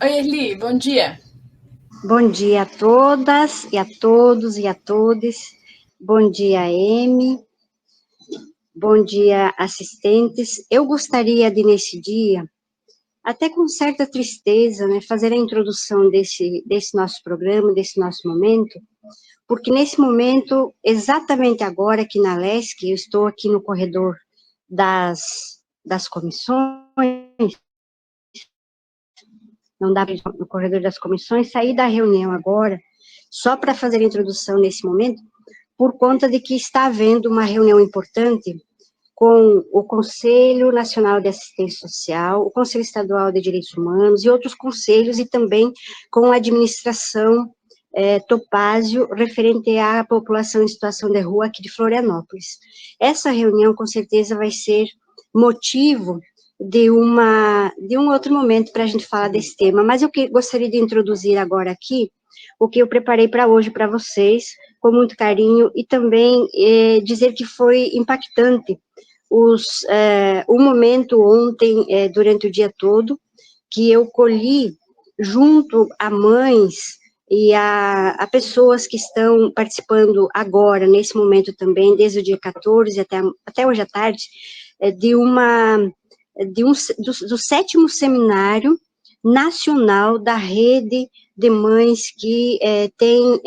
Oi, Eli, bom dia. Bom dia a todas e a todos e a todes. Bom dia, Emi. Bom dia, assistentes. Eu gostaria de, nesse dia, até com certa tristeza, né, fazer a introdução desse nosso programa, desse nosso momento, porque nesse momento, exatamente agora aqui na LESC, eu estou aqui no corredor das comissões, não dá para ir no corredor das comissões, sair da reunião agora, só para fazer a introdução nesse momento, por conta de que está havendo uma reunião importante com o Conselho Nacional de Assistência Social, o Conselho Estadual de Direitos Humanos e outros conselhos, e também com a administração Topázio, referente à população em situação de rua aqui de Florianópolis. Essa reunião, com certeza, vai ser motivo de um outro momento para a gente falar desse tema, mas eu gostaria de introduzir agora aqui o que eu preparei para hoje para vocês, com muito carinho, e também dizer que foi impactante o momento ontem, durante o dia todo, que eu colhi junto a mães e a pessoas que estão participando agora, nesse momento também, desde o dia 14 até hoje à tarde, do 7º seminário nacional da rede de mães que têm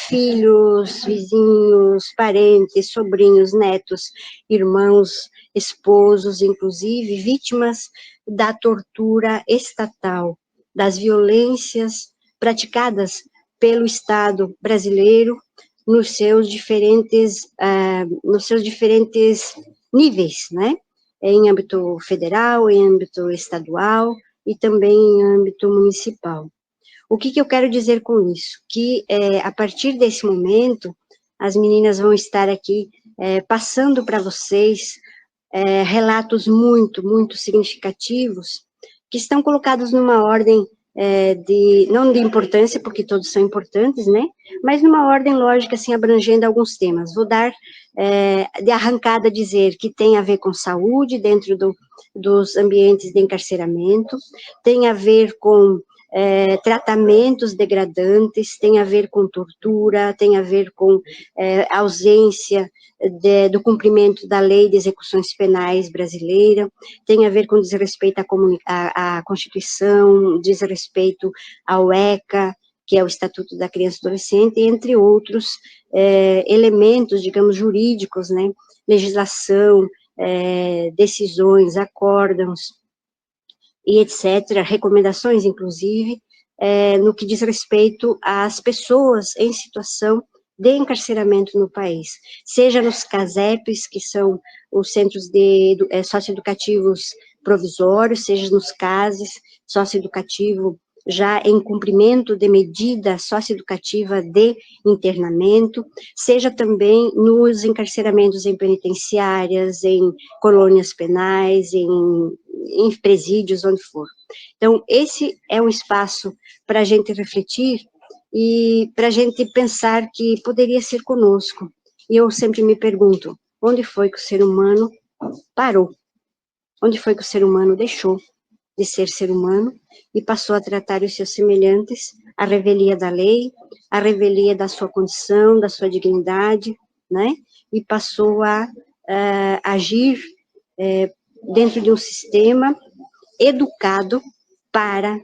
filhos, vizinhos, parentes, sobrinhos, netos, irmãos, esposos, inclusive, vítimas da tortura estatal, das violências praticadas pelo Estado brasileiro nos seus diferentes níveis, né? Em âmbito federal, em âmbito estadual e também em âmbito municipal. O que eu quero dizer com isso? Que a partir desse momento, as meninas vão estar aqui passando para vocês relatos muito, muito significativos, que estão colocados numa ordem não de importância, porque todos são importantes, né, mas numa ordem lógica, assim, abrangendo alguns temas. Vou dar de arrancada dizer que tem a ver com saúde dentro dos ambientes de encarceramento, tem a ver com tratamentos degradantes, tem a ver com tortura, tem a ver com ausência do cumprimento da lei de execuções penais brasileira, tem a ver com desrespeito à Constituição, desrespeito ao ECA, que é o Estatuto da Criança e Adolescente, entre outros elementos, digamos, jurídicos, né, legislação, decisões, acórdãos, e etc., recomendações, inclusive, no que diz respeito às pessoas em situação de encarceramento no país, seja nos CASEPs, que são os centros socioeducativos provisórios, seja nos CASES, socioeducativo já em cumprimento de medida socioeducativa de internamento, seja também nos encarceramentos em penitenciárias, em colônias penais, em presídios, onde for. Então, esse é um espaço para a gente refletir e para a gente pensar que poderia ser conosco. E eu sempre me pergunto, onde foi que o ser humano parou? Onde foi que o ser humano deixou de ser humano e passou a tratar os seus semelhantes à revelia da lei, à revelia da sua condição, da sua dignidade, né? E passou a agir dentro de um sistema educado para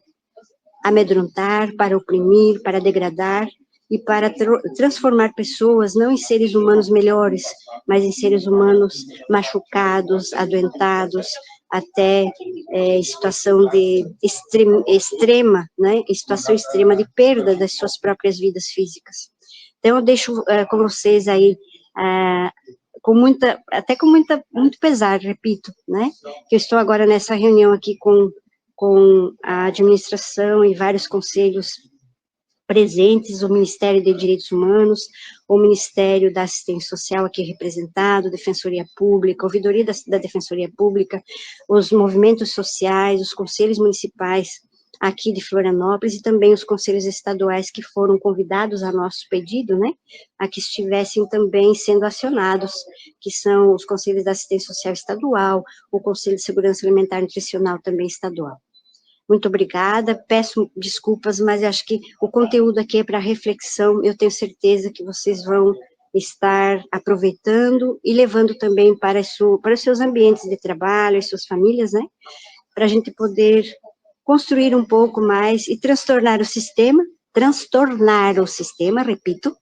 amedrontar, para oprimir, para degradar e para transformar pessoas não em seres humanos melhores, mas em seres humanos machucados, adoentados, até situação de extrema, né, situação extrema de perda das suas próprias vidas físicas. Então, eu deixo com vocês aí, muito pesar, repito, né, que eu estou agora nessa reunião aqui com a administração e vários conselhos presentes, o Ministério de Direitos Humanos, o Ministério da Assistência Social aqui representado, Defensoria Pública, Ouvidoria da Defensoria Pública, os movimentos sociais, os conselhos municipais aqui de Florianópolis e também os conselhos estaduais que foram convidados a nosso pedido, né, a que estivessem também sendo acionados, que são os conselhos da Assistência Social estadual, o Conselho de Segurança Alimentar e Nutricional também estadual. Muito obrigada, peço desculpas, mas acho que o conteúdo aqui é para reflexão, eu tenho certeza que vocês vão estar aproveitando e levando também para os seus ambientes de trabalho, as suas famílias, né? Para a gente poder construir um pouco mais e transtornar o sistema, repito,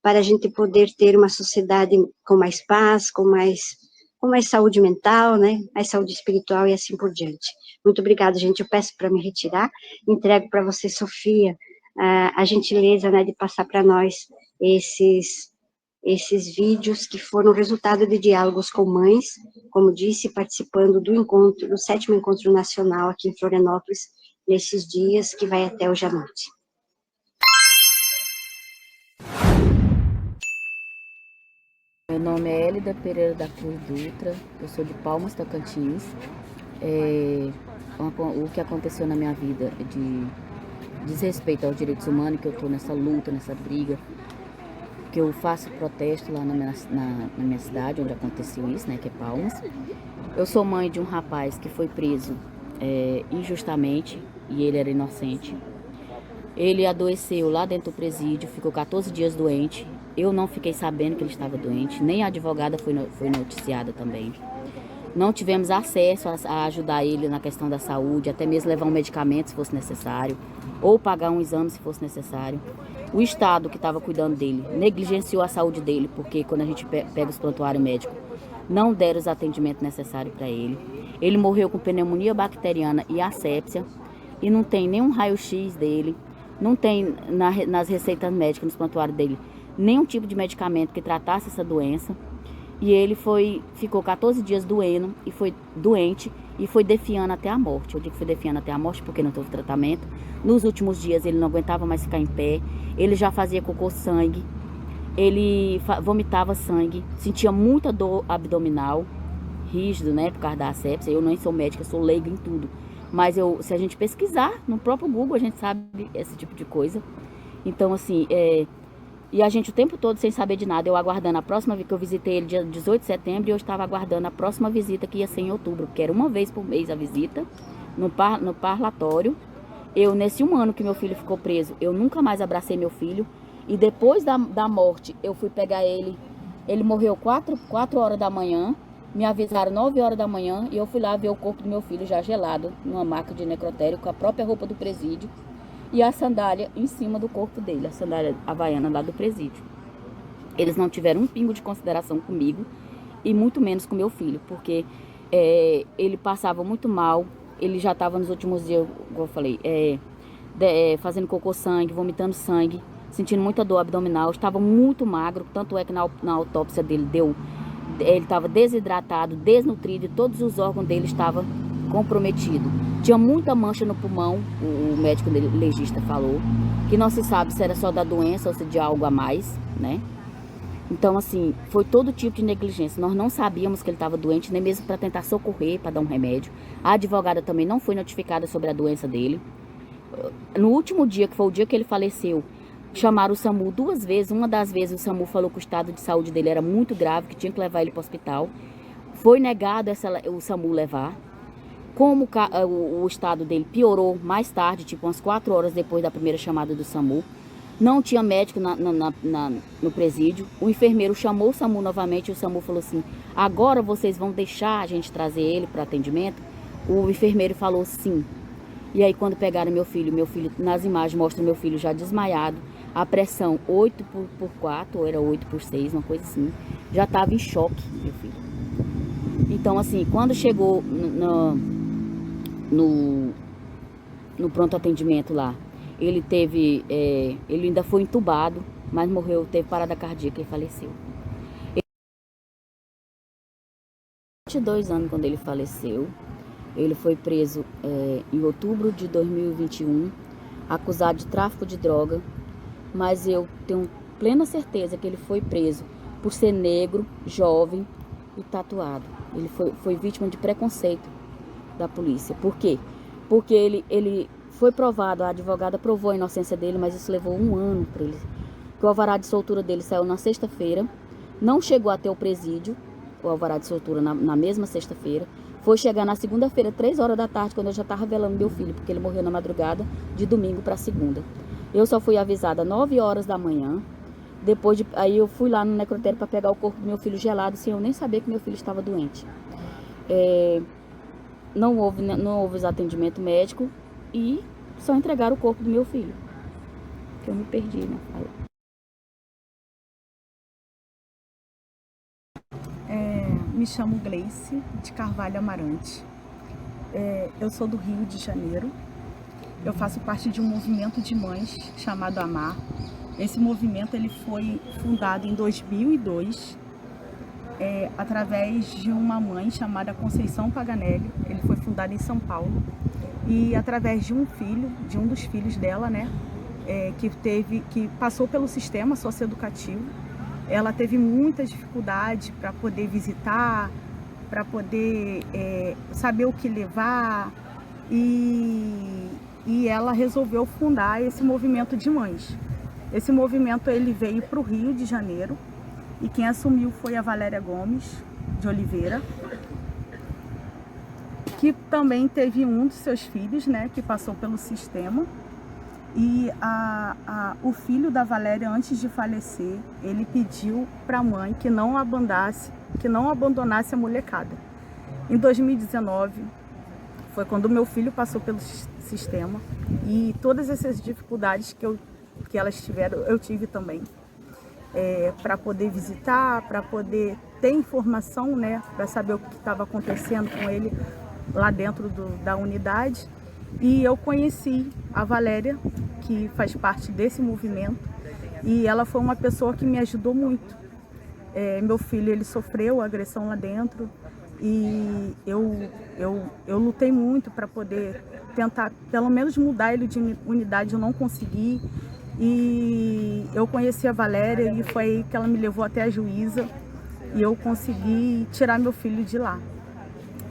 para a gente poder ter uma sociedade com mais paz, com mais saúde mental, né, mais saúde espiritual e assim por diante. Muito obrigada, gente, eu peço para me retirar, entrego para você, Sofia, a gentileza, né, de passar para nós esses vídeos que foram resultado de diálogos com mães, como disse, participando do encontro, do 7º Encontro Nacional aqui em Florianópolis, nesses dias, que vai até hoje à noite. Meu nome é Hélida Pereira da Cruz Dutra, eu sou de Palmas, Tocantins. O que aconteceu na minha vida de desrespeito aos direitos humanos, que eu estou nessa luta, nessa briga, que eu faço protesto lá na minha cidade, onde aconteceu isso, né, que é Palmas. Eu sou mãe de um rapaz que foi preso injustamente, e ele era inocente. Ele adoeceu lá dentro do presídio, ficou 14 dias doente. Eu não fiquei sabendo que ele estava doente, nem a advogada foi noticiada também. Não tivemos acesso a ajudar ele na questão da saúde, até mesmo levar um medicamento se fosse necessário, ou pagar um exame se fosse necessário. O Estado que estava cuidando dele negligenciou a saúde dele, porque quando a gente pega os prontuários médicos, não deram os atendimentos necessários para ele. Ele morreu com pneumonia bacteriana e asepsia, e não tem nenhum raio-x dele, não tem nas receitas médicas, nos prontuários dele, nenhum tipo de medicamento que tratasse essa doença. E ele ficou 14 dias doente e foi defiando até a morte. Eu digo que foi defiando até a morte porque não teve tratamento. Nos últimos dias ele não aguentava mais ficar em pé, ele já fazia cocô sangue, ele vomitava sangue, sentia muita dor abdominal, rígido, né, por causa da asepsia. Eu nem sou médica, sou leiga em tudo. Mas se a gente pesquisar no próprio Google, a gente sabe esse tipo de coisa. Então, assim, e a gente o tempo todo sem saber de nada, eu aguardando a próxima vez, que eu visitei ele dia 18 de setembro, e eu estava aguardando a próxima visita, que ia ser em outubro, que era uma vez por mês a visita, no parlatório. Nesse 1 ano que meu filho ficou preso, eu nunca mais abracei meu filho, e depois da morte, eu fui pegar ele morreu 4 horas da manhã, me avisaram 9 horas da manhã, e eu fui lá ver o corpo do meu filho já gelado, numa maca de necrotério, com a própria roupa do presídio, e a sandália em cima do corpo dele, a sandália havaiana lá do presídio. Eles não tiveram um pingo de consideração comigo, e muito menos com meu filho, porque ele passava muito mal, ele já estava nos últimos dias, como eu falei, fazendo cocô sangue, vomitando sangue, sentindo muita dor abdominal, estava muito magro, tanto é que na autópsia dele ele estava desidratado, desnutrido, e todos os órgãos dele estavam comprometidos. Tinha muita mancha no pulmão, o médico legista falou, que não se sabe se era só da doença ou se de algo a mais, né? Então, assim, foi todo tipo de negligência. Nós não sabíamos que ele estava doente, nem mesmo para tentar socorrer, para dar um remédio. A advogada também não foi notificada sobre a doença dele. No último dia, que foi o dia que ele faleceu, chamaram o SAMU 2 vezes. Uma das vezes o SAMU falou que o estado de saúde dele era muito grave, que tinha que levar ele para o hospital. Foi negado o SAMU levar. Como o estado dele piorou mais tarde, tipo umas 4 horas depois da primeira chamada do SAMU, não tinha médico no presídio. O enfermeiro chamou o SAMU novamente e o SAMU falou assim: agora vocês vão deixar a gente trazer ele para atendimento? O enfermeiro falou sim. E aí quando pegaram meu filho nas imagens mostra meu filho já desmaiado, a pressão 8/4, ou era 8/6, uma coisa assim, já estava em choque, meu filho. Então, assim, quando chegou no pronto atendimento lá, ele ainda foi entubado, mas morreu, teve parada cardíaca e faleceu. 22 anos quando ele faleceu. Ele foi preso em outubro de 2021, acusado de tráfico de droga, mas eu tenho plena certeza que ele foi preso por ser negro, jovem e tatuado. Ele foi vítima de preconceito da polícia. Por quê? Porque ele foi provado, a advogada provou a inocência dele, mas isso levou 1 ano para ele. O alvará de soltura dele saiu na sexta-feira, não chegou até o presídio, o alvará de soltura na mesma sexta-feira, Foi chegar na segunda-feira, 3 horas da tarde, quando eu já estava velando meu filho, porque ele morreu na madrugada de domingo para segunda. Eu só fui avisada 9 horas da manhã. Aí eu fui lá no necrotério para pegar o corpo do meu filho gelado, sem eu nem saber que meu filho estava doente. Não houve atendimento médico e só entregaram o corpo do meu filho. Que eu me perdi, né? Me chamo Gleice de Carvalho Amarante. Eu sou do Rio de Janeiro. Eu faço parte de um movimento de mães chamado Amar. Esse movimento ele foi fundado em 2002 através de uma mãe chamada Conceição Paganelli. Ele foi fundado em São Paulo e através de um dos filhos dela, né, que passou pelo sistema socioeducativo. Ela teve muita dificuldade para poder visitar, para poder saber o que levar, e ela resolveu fundar esse movimento de mães. Esse movimento ele veio para o Rio de Janeiro e quem assumiu foi a Valéria Gomes de Oliveira, que também teve um dos seus filhos, né, que passou pelo sistema. E o filho da Valéria, antes de falecer, ele pediu para a mãe que não abandonasse a molecada. Em 2019, foi quando meu filho passou pelo sistema e todas essas dificuldades que elas tiveram, eu tive também. Para poder visitar, para poder ter informação, né, para saber o que estava acontecendo com ele lá dentro da unidade. E eu conheci a Valéria, que faz parte desse movimento, e ela foi uma pessoa que me ajudou muito. Meu filho ele sofreu agressão lá dentro e eu lutei muito para poder tentar pelo menos mudar ele de unidade. Eu não consegui, e eu conheci a Valéria e foi aí que ela me levou até a juíza e eu consegui tirar meu filho de lá.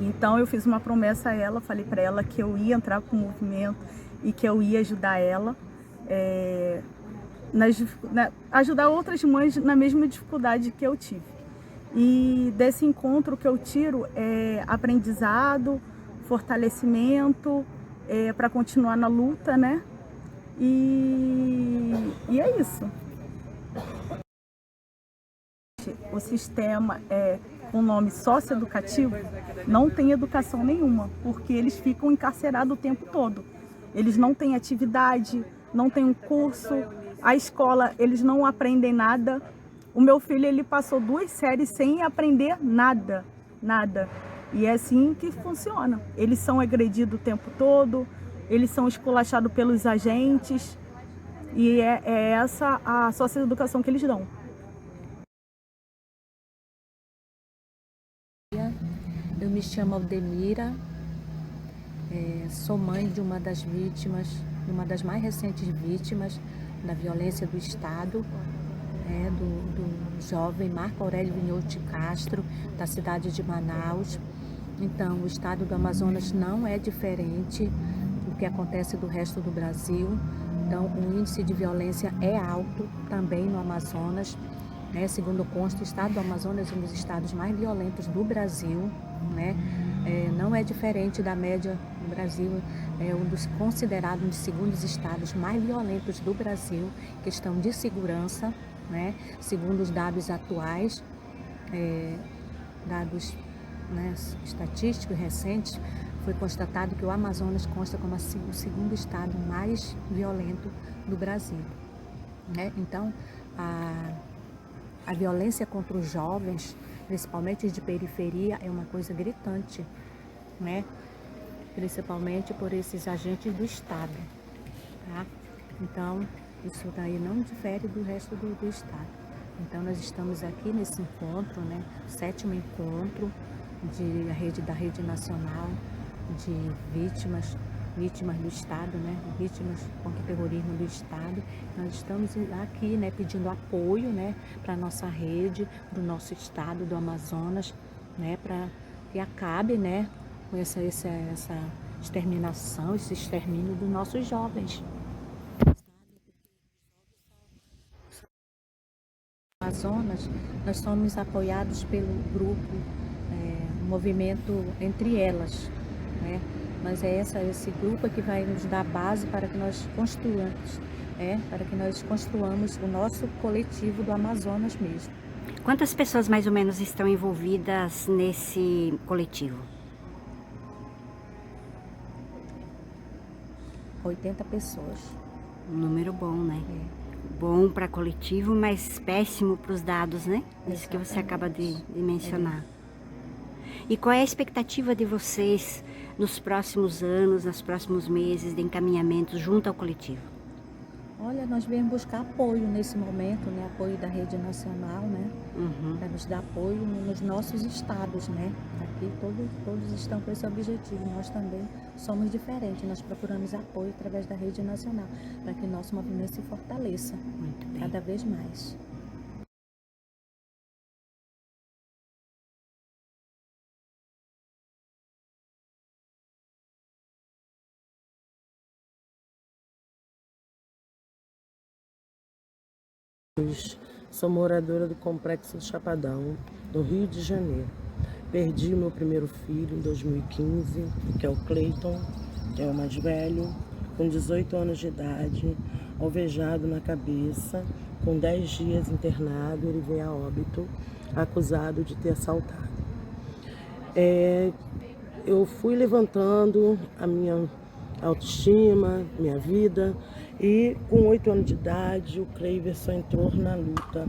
Então eu fiz uma promessa a ela, falei para ela que eu ia entrar com o movimento e que eu ia ajudar ela, ajudar outras mães na mesma dificuldade que eu tive. E desse encontro que eu tiro é aprendizado, fortalecimento, para continuar na luta, né? E é isso. O sistema com o nome socioeducativo não tem educação nenhuma, porque eles ficam encarcerados o tempo todo. Eles não têm atividade, não têm um curso, a escola eles não aprendem nada. O meu filho ele passou 2 séries sem aprender nada, nada. E é assim que funciona. Eles são agredidos o tempo todo, eles são esculachados pelos agentes, e é essa a socioeducação que eles dão. Eu me chamo Aldemira, sou mãe de uma das vítimas, uma das mais recentes vítimas da violência do Estado, do jovem Marco Aurélio Vinhote Castro, da cidade de Manaus. Então, o Estado do Amazonas não é diferente do que acontece do resto do Brasil. Então, o índice de violência é alto também no Amazonas. Segundo consta, o Estado do Amazonas é um dos estados mais violentos do Brasil, né? Não é diferente da média do Brasil, é um dos considerados um dos segundos estados mais violentos do Brasil, questão de segurança, né? Segundo os dados atuais, dados, né, estatísticos recentes, foi constatado que o Amazonas consta como o segundo estado mais violento do Brasil, né? Então, a violência contra os jovens, principalmente de periferia, é uma coisa gritante, né? Principalmente por esses agentes do Estado, tá? Então, isso daí não difere do resto do Estado. Então, nós estamos aqui nesse encontro, né? 7º encontro da Rede Nacional de Vítimas do Estado, né? Vítimas contra o terrorismo do Estado. Nós estamos aqui, né, pedindo apoio, né, para a nossa rede, do nosso Estado, do Amazonas, né, para que acabe, né, com essa exterminação, esse extermínio dos nossos jovens. No Amazonas, nós somos apoiados pelo grupo movimento entre elas, né? Mas é esse grupo que vai nos dar base para que nós construamos o nosso coletivo do Amazonas mesmo. Quantas pessoas mais ou menos estão envolvidas nesse coletivo? 80 pessoas. Um número bom, né? É. Bom para coletivo, mas péssimo para os dados, né? Isso que você acaba de mencionar. E qual é a expectativa de vocês nos próximos anos, nos próximos meses de encaminhamento junto ao coletivo? Olha, nós viemos buscar apoio nesse momento, né? Apoio da rede nacional, né? Para nos dar apoio nos nossos estados, né? Aqui todos estão com esse objetivo. Nós também somos diferentes. Nós procuramos apoio através da rede nacional para que o nosso movimento se fortaleça cada vez mais. Sou moradora do Complexo do Chapadão, no Rio de Janeiro. Perdi meu primeiro filho em 2015, que é o Cleiton, que é o mais velho, com 18 anos de idade, alvejado na cabeça, com 10 dias internado, ele veio a óbito, acusado de ter assaltado. Eu fui levantando a minha autoestima, minha vida, e com 8 anos de idade o Cleiverson entrou na luta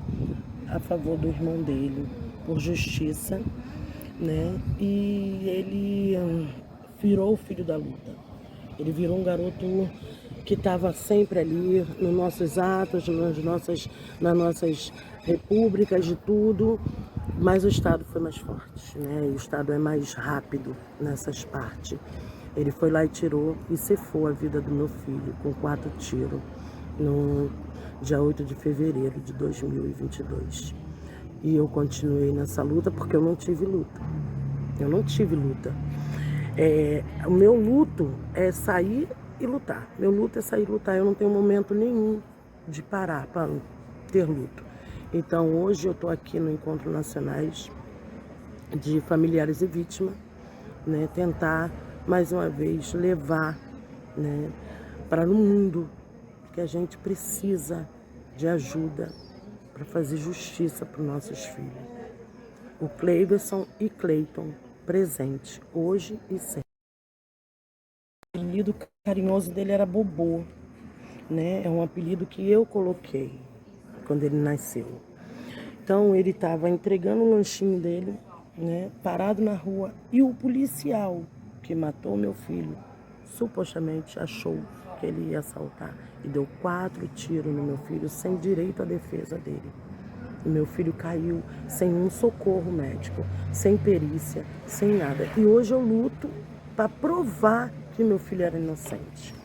a favor do irmão dele, por justiça, né? E ele virou o filho da luta. Ele virou um garoto que estava sempre ali nos nossos atos, nas nossas repúblicas, de tudo, mas o Estado foi mais forte, né? E o Estado é mais rápido nessas partes. Ele foi lá e tirou e cefou a vida do meu filho com 4 tiros no dia 8 de fevereiro de 2022. E eu continuei nessa luta porque eu não tive luta. Eu não tive luta. O meu luto é sair e lutar. Meu luto é sair e lutar. Eu não tenho momento nenhum de parar para ter luto. Então hoje eu estou aqui no Encontro Nacionais de Familiares e Vítimas, né, tentar mais uma vez levar, né, para o mundo que a gente precisa de ajuda para fazer justiça para os nossos filhos. O Cleiverson e Cleiton presente, hoje e sempre. O apelido carinhoso dele era Bobô, né? É um apelido que eu coloquei quando ele nasceu. Então ele estava entregando o lanchinho dele, né, parado na rua, e o policial que matou meu filho supostamente achou que ele ia assaltar e deu 4 tiros no meu filho sem direito à defesa dele. O meu filho caiu sem um socorro médico, sem perícia, sem nada. E hoje eu luto para provar que meu filho era inocente.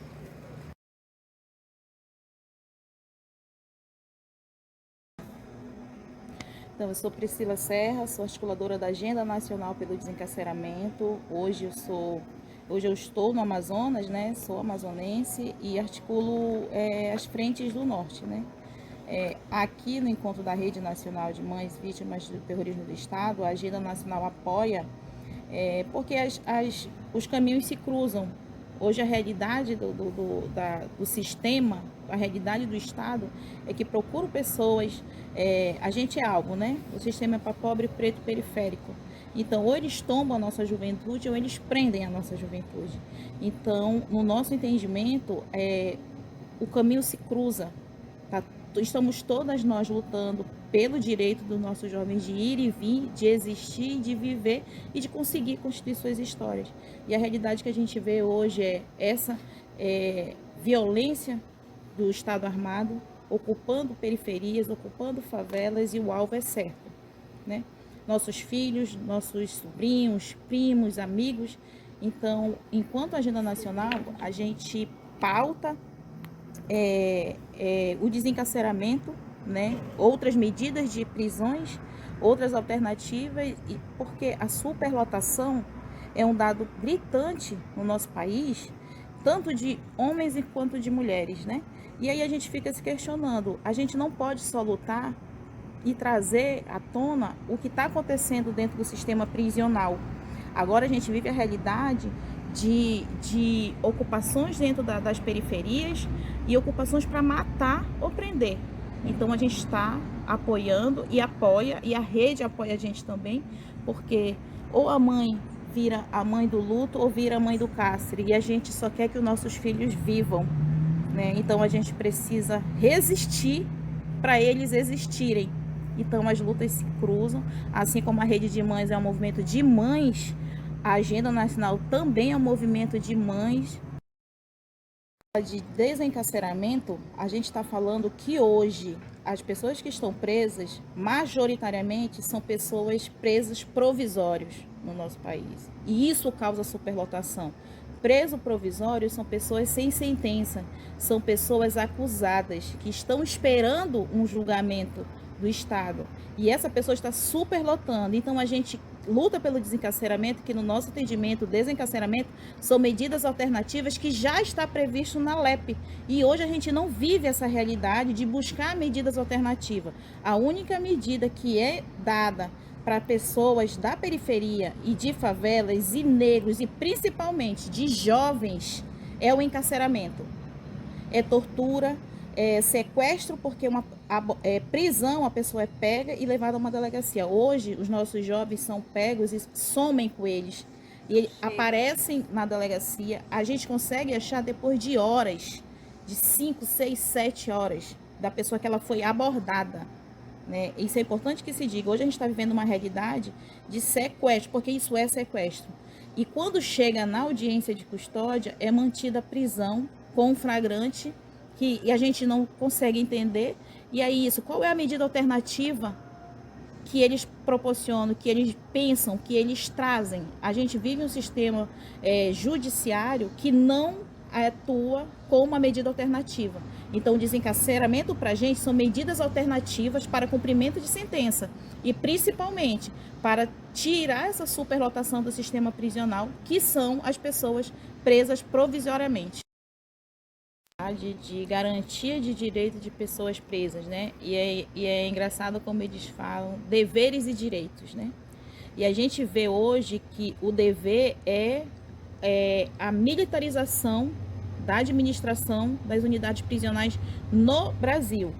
Então, eu sou Priscila Serra, sou articuladora da Agenda Nacional pelo Desencarceramento. Hoje eu estou no Amazonas, né? Sou amazonense e articulo as frentes do Norte, né? Aqui no encontro da Rede Nacional de Mães Vítimas do Terrorismo do Estado, a Agenda Nacional apoia, porque os caminhos se cruzam. Hoje a realidade do sistema, a realidade do Estado é que procura pessoas, a gente é alvo, né? O sistema é para pobre, preto, periférico. Então, ou eles tombam a nossa juventude ou eles prendem a nossa juventude. Então, no nosso entendimento, o caminho se cruza. Tá? Estamos todas nós lutando pelo direito dos nossos jovens de ir e vir, de existir, de viver e de conseguir constituir suas histórias. E a realidade que a gente vê hoje é essa violência do Estado armado, ocupando periferias, ocupando favelas, e o alvo é certo, né? Nossos filhos, nossos sobrinhos, primos, amigos. Então, enquanto Agenda Nacional, a gente pauta o desencarceramento, né? Outras medidas de prisões, outras alternativas, porque a superlotação é um dado gritante no nosso país, tanto de homens quanto de mulheres, né? E aí a gente fica se questionando, a gente não pode só lutar e trazer à tona o que está acontecendo dentro do sistema prisional. Agora a gente vive a realidade de ocupações dentro das periferias e ocupações para matar ou prender. Então a gente está apoiando e apoia, e a rede apoia a gente também, porque ou a mãe vira a mãe do luto ou vira a mãe do cárcere, e a gente só quer que os nossos filhos vivam, né? Então a gente precisa resistir para eles existirem. Então as lutas se cruzam, assim como a Rede de Mães é um movimento de mães, a Agenda Nacional também é um movimento de mães. De desencarceramento, a gente está falando que hoje as pessoas que estão presas, majoritariamente, são pessoas presas provisórios no nosso país. E isso causa superlotação. Preso provisório são pessoas sem sentença, são pessoas acusadas, que estão esperando um julgamento do Estado. E essa pessoa está superlotando. Então a gente luta pelo desencarceramento, que no nosso entendimento, desencarceramento são medidas alternativas que já está previsto na LEP. E hoje a gente não vive essa realidade de buscar medidas alternativas. A única medida que é dada para pessoas da periferia e de favelas e negros, e principalmente de jovens, é o encarceramento. É tortura, é sequestro, porque prisão, a pessoa é pega e levada a uma delegacia. Hoje, os nossos jovens são pegos e somem com eles. E aparecem na delegacia, a gente consegue achar depois de horas, de 5, 6, 7 horas, da pessoa que ela foi abordada. Né? Isso é importante que se diga. Hoje a gente está vivendo uma realidade de sequestro, porque isso é sequestro. E quando chega na audiência de custódia, é mantida a prisão com um flagrante que a gente não consegue entender. E aí isso, qual é a medida alternativa que eles proporcionam, que eles pensam, que eles trazem? A gente vive um sistema judiciário que não atua com uma medida alternativa. Então, o desencarceramento para a gente são medidas alternativas para cumprimento de sentença e principalmente para tirar essa superlotação do sistema prisional, que são as pessoas presas provisoriamente. De garantia de direito de pessoas presas, né? E é engraçado como eles falam deveres e direitos, né? E a gente vê hoje que o dever é a militarização da administração das unidades prisionais no Brasil.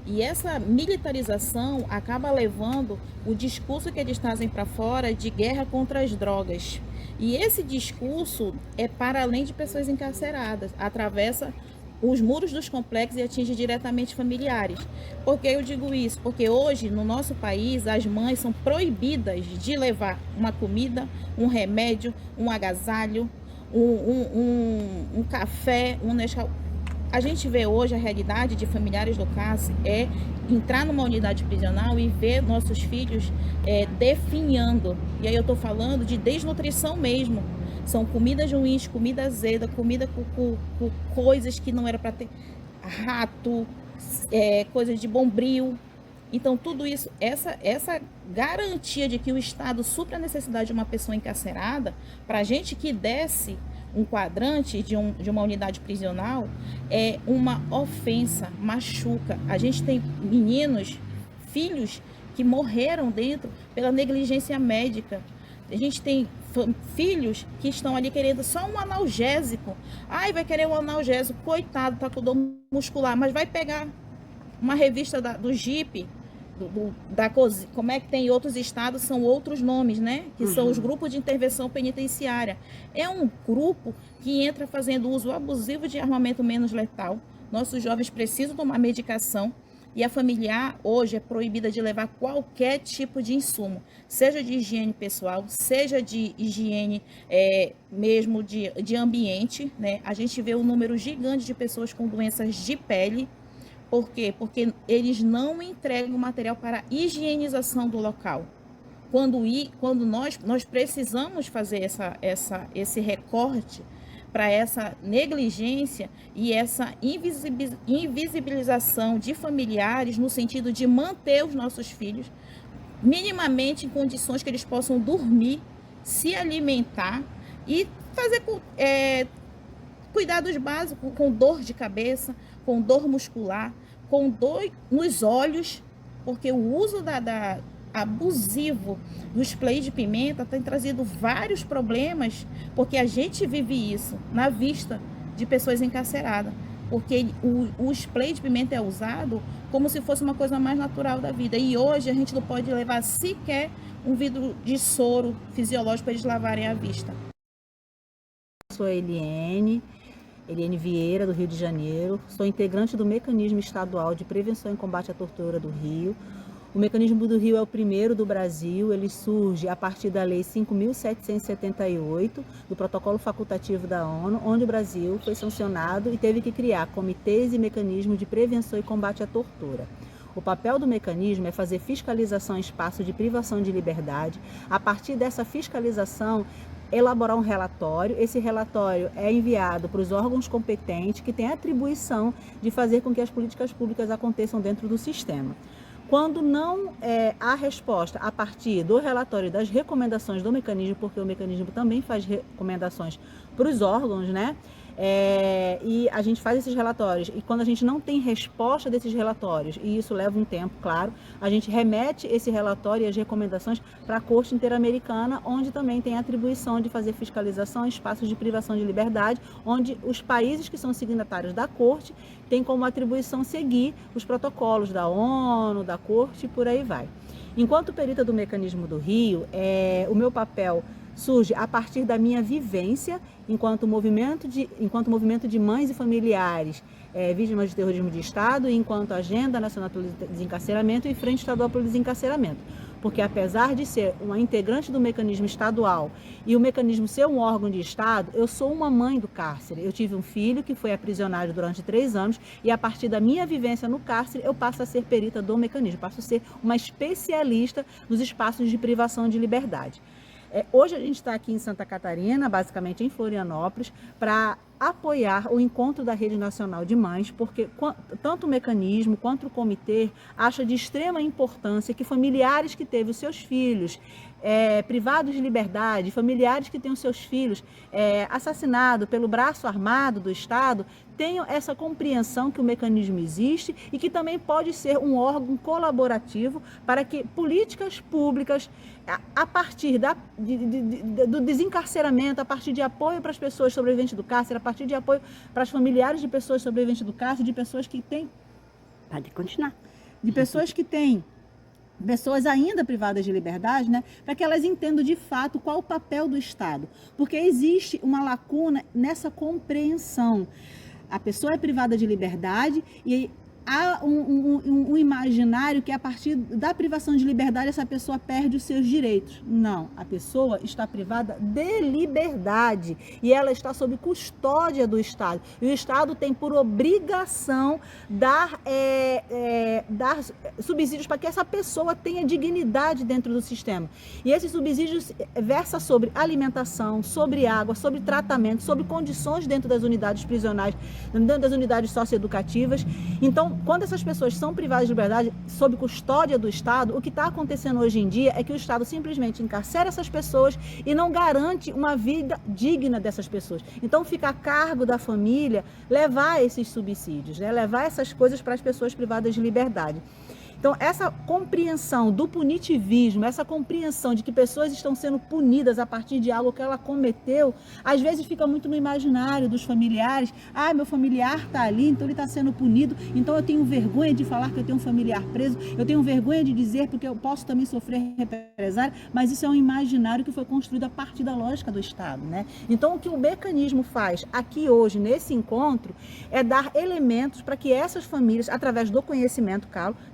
E essa militarização acaba levando o discurso que eles trazem para fora de guerra contra as drogas. E esse discurso é para além de pessoas encarceradas, atravessa os muros dos complexos e atinge diretamente familiares. Por que eu digo isso? Porque hoje, no nosso país, as mães são proibidas de levar uma comida, um remédio, um agasalho, um café, um Nescau. A gente vê hoje a realidade de familiares do cárcere é entrar numa unidade prisional e ver nossos filhos definhando. E aí eu estou falando de desnutrição mesmo. São comidas ruins, comida azeda, comida com coisas que não era para ter, rato, coisas de bombril. Então, tudo isso, essa garantia de que o Estado supra a necessidade de uma pessoa encarcerada, para a gente que desce um quadrante de uma unidade prisional, é uma ofensa, machuca. A gente tem meninos, filhos, que morreram dentro pela negligência médica. A gente tem filhos que estão ali querendo só um analgésico. Ai, vai querer um analgésico, coitado, tá com dor muscular, mas vai pegar uma revista do JIP, da COSI, como é que tem em outros estados, são outros nomes, né? Que são os grupos de intervenção penitenciária. É um grupo que entra fazendo uso abusivo de armamento menos letal. Nossos jovens precisam tomar medicação. E a familiar hoje é proibida de levar qualquer tipo de insumo, seja de higiene pessoal, seja de higiene mesmo de ambiente, né? A gente vê um número gigante de pessoas com doenças de pele. Por quê? Porque eles não entregam material para higienização do local. Quando nós precisamos fazer esse recorte para essa negligência e essa invisibilização de familiares no sentido de manter os nossos filhos minimamente em condições que eles possam dormir, se alimentar e fazer cuidados básicos com dor de cabeça, com dor muscular, com dor nos olhos, porque o uso abusivo do spray de pimenta tem trazido vários problemas, porque a gente vive isso na vista de pessoas encarceradas, porque o spray de pimenta é usado como se fosse uma coisa mais natural da vida, e hoje a gente não pode levar sequer um vidro de soro fisiológico para eles lavarem a vista. Sou a Eliene Vieira, do Rio de Janeiro. Sou integrante do Mecanismo Estadual de Prevenção e Combate à Tortura do Rio. O Mecanismo do Rio é o primeiro do Brasil. Ele surge a partir da Lei 5.778, do Protocolo Facultativo da ONU, onde o Brasil foi sancionado e teve que criar comitês e mecanismos de prevenção e combate à tortura. O papel do mecanismo é fazer fiscalização em espaços de privação de liberdade. A partir dessa fiscalização, elaborar um relatório. Esse relatório é enviado para os órgãos competentes que têm a atribuição de fazer com que as políticas públicas aconteçam dentro do sistema. Quando não há resposta a partir do relatório das recomendações do mecanismo, porque o mecanismo também faz recomendações para os órgãos, né? E a gente faz esses relatórios, e quando a gente não tem resposta desses relatórios, e isso leva um tempo, claro, a gente remete esse relatório e as recomendações para a Corte Interamericana, onde também tem a atribuição de fazer fiscalização em espaços de privação de liberdade, onde os países que são signatários da Corte têm como atribuição seguir os protocolos da ONU, da Corte e por aí vai. Enquanto perita do Mecanismo do Rio, o meu papel surge a partir da minha vivência enquanto movimento de mães e familiares vítimas de terrorismo de Estado e enquanto Agenda Nacional pelo Desencarceramento e Frente Estadual pelo Desencarceramento. Porque apesar de ser uma integrante do mecanismo estadual e o mecanismo ser um órgão de Estado, eu sou uma mãe do cárcere. Eu tive um filho que foi aprisionado durante 3 anos e a partir da minha vivência no cárcere eu passo a ser perita do mecanismo, passo a ser uma especialista nos espaços de privação de liberdade. Hoje a gente está aqui em Santa Catarina, basicamente em Florianópolis, para apoiar o encontro da Rede Nacional de Mães, porque tanto o mecanismo quanto o comitê acha de extrema importância que familiares que teve os seus filhos privados de liberdade, familiares que têm os seus filhos assassinados pelo braço armado do Estado, tenham essa compreensão que o mecanismo existe e que também pode ser um órgão colaborativo para que políticas públicas, a partir do desencarceramento, a partir de apoio para as pessoas sobreviventes do cárcere, a partir de apoio para os familiares de pessoas sobreviventes do cárcere, de pessoas que têm... Pode continuar. De pessoas que têm pessoas ainda privadas de liberdade, né, para que elas entendam de fato qual o papel do Estado, porque existe uma lacuna nessa compreensão. A pessoa é privada de liberdade e há um imaginário que a partir da privação de liberdade essa pessoa perde os seus direitos. Não, a pessoa está privada de liberdade e ela está sob custódia do Estado. E o Estado tem por obrigação dar subsídios para que essa pessoa tenha dignidade dentro do sistema. E esses subsídios versam sobre alimentação, sobre água, sobre tratamento, sobre condições dentro das unidades prisionais, dentro das unidades socioeducativas. Então, quando essas pessoas são privadas de liberdade sob custódia do Estado, o que está acontecendo hoje em dia é que o Estado simplesmente encarcera essas pessoas e não garante uma vida digna dessas pessoas. Então fica a cargo da família levar esses subsídios, né? Levar essas coisas para as pessoas privadas de liberdade. Então, essa compreensão do punitivismo, essa compreensão de que pessoas estão sendo punidas a partir de algo que ela cometeu, às vezes fica muito no imaginário dos familiares. Ah, meu familiar está ali, então ele está sendo punido, então eu tenho vergonha de falar que eu tenho um familiar preso, eu tenho vergonha de dizer porque eu posso também sofrer represália, mas isso é um imaginário que foi construído a partir da lógica do Estado, né? Então, o que o mecanismo faz aqui hoje, nesse encontro, é dar elementos para que essas famílias, através do conhecimento,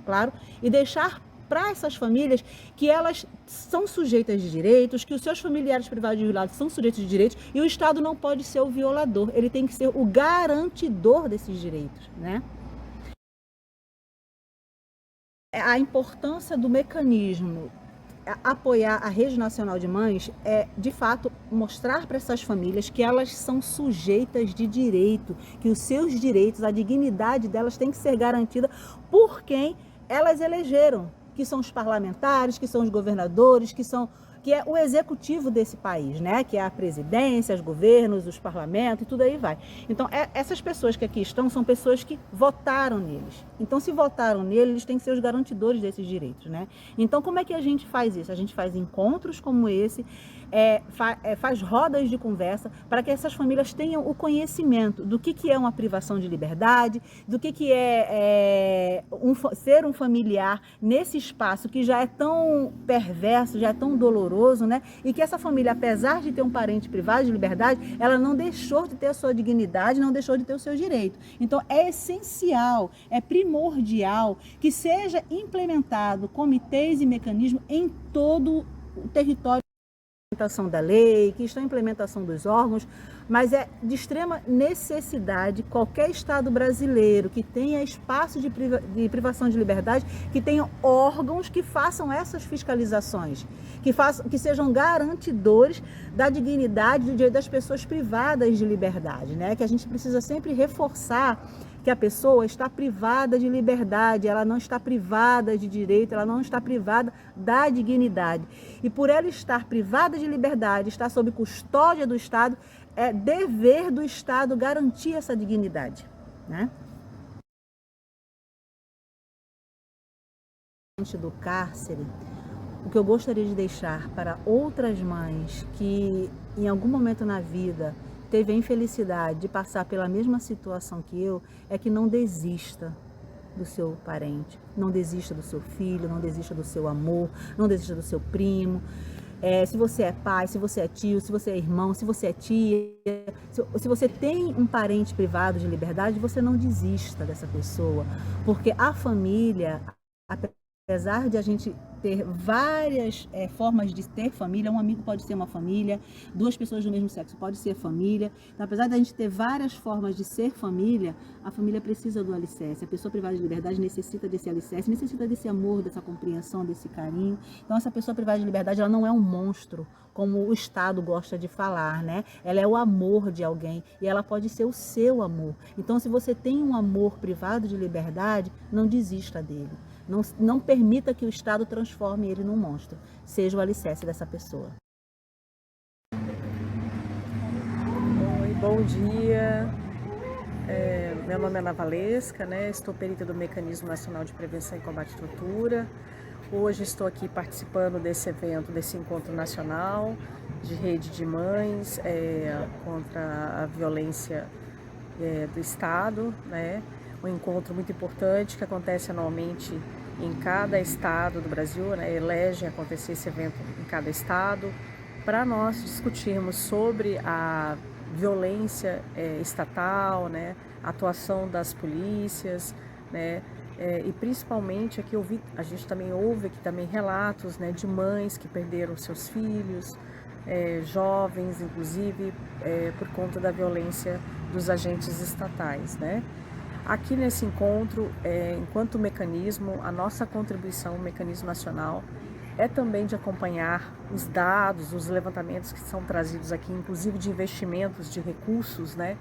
claro, e deixar para essas famílias que elas são sujeitas de direitos, que os seus familiares privados de liberdade são sujeitos de direitos e o Estado não pode ser o violador, ele tem que ser o garantidor desses direitos, né? A importância do mecanismo apoiar a Rede Nacional de Mães é, de fato, mostrar para essas famílias que elas são sujeitas de direito, que os seus direitos, a dignidade delas tem que ser garantida por quem elas elegeram, que são os parlamentares, que são os governadores, que são que é o executivo desse país, né? Que é a presidência, os governos, os parlamentos e tudo aí vai. Então, essas pessoas que aqui estão são pessoas que votaram neles. Então, se votaram neles, eles têm que ser os garantidores desses direitos, né? Então, como é que a gente faz isso? A gente faz encontros como esse, faz rodas de conversa para que essas famílias tenham o conhecimento do que é uma privação de liberdade, do que é ser um familiar nesse espaço que já é tão perverso, já é tão doloroso, né? E que essa família, apesar de ter um parente privado de liberdade, ela não deixou de ter a sua dignidade, não deixou de ter o seu direito. Então, é essencial, é primordial que seja implementado comitês e mecanismos em todo o território da lei, que está a implementação dos órgãos, mas é de extrema necessidade qualquer Estado brasileiro que tenha espaço de privação de liberdade, que tenha órgãos que façam essas fiscalizações, que sejam garantidores da dignidade do direito das pessoas privadas de liberdade, né? Que a gente precisa sempre reforçar que a pessoa está privada de liberdade, ela não está privada de direito, ela não está privada da dignidade. E por ela estar privada de liberdade, estar sob custódia do Estado, é dever do Estado garantir essa dignidade, né? Do cárcere, o que eu gostaria de deixar para outras mães que em algum momento na vida teve a infelicidade de passar pela mesma situação que eu, é que não desista do seu parente, não desista do seu filho, não desista do seu amor, não desista do seu primo. Se você é pai, se você é tio, se você é irmão, se você é tia, se você tem um parente privado de liberdade, você não desista dessa pessoa, porque a família, apesar de a gente ter várias formas de ter família, um amigo pode ser uma família, duas pessoas do mesmo sexo pode ser família. Então, apesar de a gente ter várias formas de ser família, a família precisa do alicerce. A pessoa privada de liberdade necessita desse alicerce, necessita desse amor, dessa compreensão, desse carinho. Então, essa pessoa privada de liberdade, ela não é um monstro, como o Estado gosta de falar, né? Ela é o amor de alguém e ela pode ser o seu amor. Então, se você tem um amor privado de liberdade, não desista dele. Não permita que o Estado transforme ele num monstro. Seja o alicerce dessa pessoa. Oi, bom dia. Meu nome é Ana Valesca, né? Estou perita do Mecanismo Nacional de Prevenção e Combate à Tortura. Hoje estou aqui participando desse evento, desse encontro nacional de rede de mães contra a violência do Estado, né? Um encontro muito importante que acontece anualmente em cada estado do Brasil, né? Elegem acontecer esse evento em cada estado, para nós discutirmos sobre a violência estatal, né? A atuação das polícias, né? E principalmente aqui a gente também ouve aqui também relatos, né, de mães que perderam seus filhos, jovens inclusive, por conta da violência dos agentes estatais, né? Aqui nesse encontro, enquanto mecanismo, a nossa contribuição, o Mecanismo Nacional, é também de acompanhar os dados, os levantamentos que são trazidos aqui, inclusive de investimentos de recursos, né,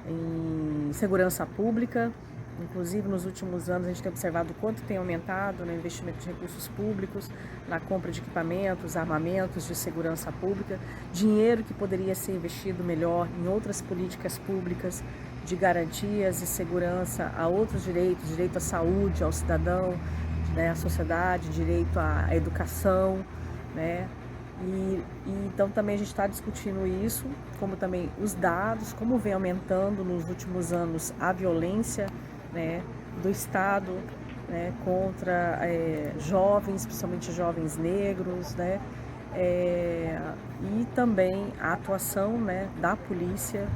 em segurança pública. Inclusive, nos últimos anos, a gente tem observado o quanto tem aumentado no investimento de recursos públicos, na compra de equipamentos, armamentos de segurança pública, dinheiro que poderia ser investido melhor em outras políticas públicas de garantias e segurança a outros direitos, direito à saúde, ao cidadão, né, à sociedade, direito à educação, né? E então também a gente está discutindo isso, como também os dados, como vem aumentando nos últimos anos a violência, né, do Estado, né, contra jovens, principalmente jovens negros, né, e também a atuação, né, da polícia,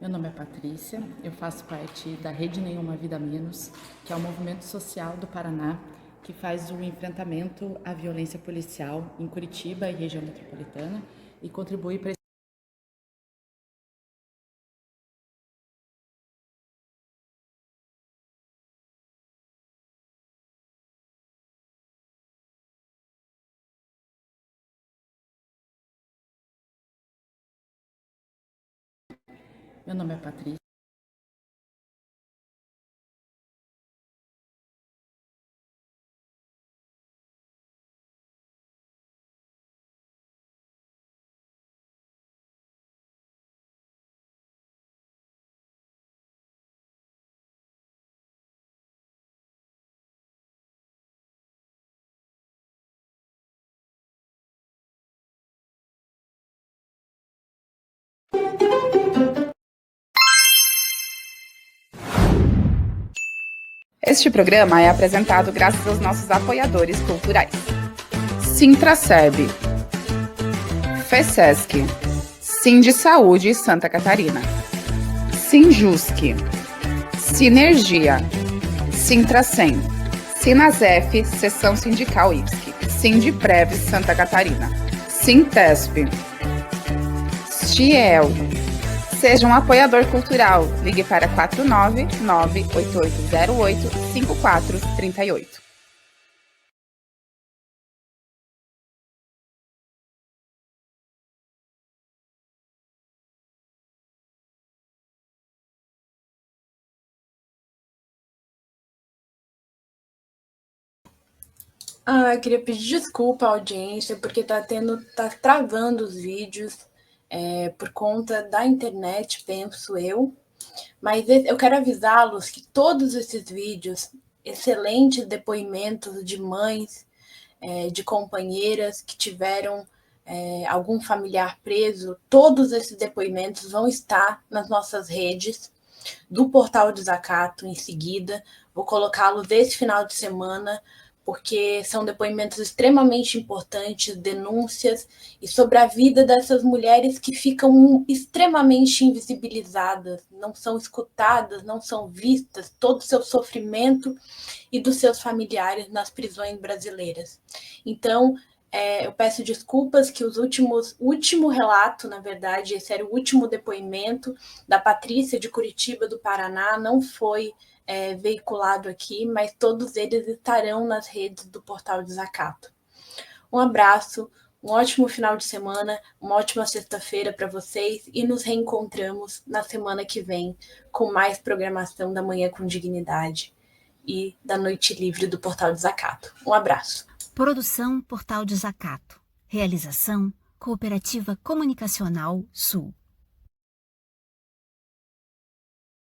Meu nome é Patrícia, eu faço parte da Rede Nenhuma Vida Menos, que é um movimento social do Paraná que faz o enfrentamento à violência policial em Curitiba e região metropolitana e contribui para Meu nome é Patrícia. Este programa é apresentado graças aos nossos apoiadores culturais. Sintraceb, FESESC, Sind Saúde Santa Catarina, Sinjusc, Sinergia, Sintracem, Sinasef, Seção Sindical IPSC, Sindprev Santa Catarina, Sintesp, Stiel. Seja um apoiador cultural. Ligue para 499-8808-5438. Eu queria pedir desculpa à audiência, porque tá travando os vídeos por conta da internet, penso eu. Mas eu quero avisá-los que todos esses vídeos, excelentes depoimentos de mães, de companheiras que tiveram algum familiar preso, todos esses depoimentos vão estar nas nossas redes do Portal Desacato em seguida. Vou colocá-los esse final de semana, porque são depoimentos extremamente importantes, denúncias, e sobre a vida dessas mulheres que ficam extremamente invisibilizadas, não são escutadas, não são vistas, todo o seu sofrimento e dos seus familiares nas prisões brasileiras. Então, eu peço desculpas que o último relato, na verdade, esse era o último depoimento da Patrícia de Curitiba, do Paraná, não foi veiculado aqui, mas todos eles estarão nas redes do Portal Desacato. Um abraço, um ótimo final de semana, uma ótima sexta-feira para vocês e nos reencontramos na semana que vem com mais programação da Manhã com Dignidade e da Noite Livre do Portal Desacato. Um abraço. Produção Portal Desacato. Realização Cooperativa Comunicacional Sul.